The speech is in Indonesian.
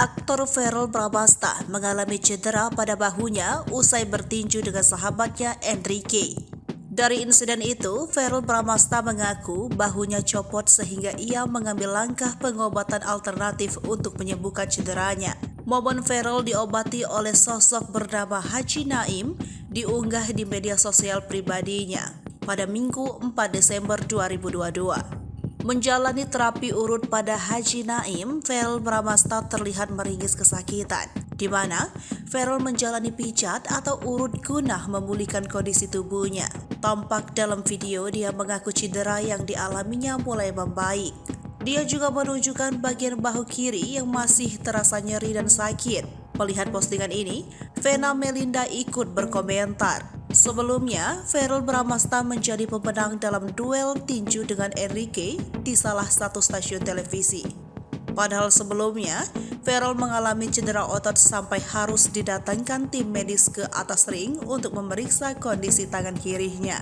Aktor Verrell Bramasta mengalami cedera pada bahunya usai bertinju dengan sahabatnya Enrique. Dari insiden itu, Verrell Bramasta mengaku bahunya copot sehingga ia mengambil langkah pengobatan alternatif untuk menyembuhkan cederanya. Momen Verrell diobati oleh sosok bernama Haji Naim diunggah di media sosial pribadinya pada Minggu 4 Desember 2022. Menjalani terapi urut pada Haji Naim, Verrell Bramasta terlihat meringis kesakitan, di mana Verrell menjalani pijat atau urut guna memulihkan kondisi tubuhnya. Tampak dalam video dia mengaku cedera yang dialaminya mulai membaik. Dia juga menunjukkan bagian bahu kiri yang masih terasa nyeri dan sakit. Melihat postingan ini, Vena Melinda ikut berkomentar. Sebelumnya, Verrell Bramasta menjadi pemenang dalam duel tinju dengan Enrique di salah satu stasiun televisi. Padahal sebelumnya, Verrell mengalami cedera otot sampai harus didatangkan tim medis ke atas ring untuk memeriksa kondisi tangan kirinya.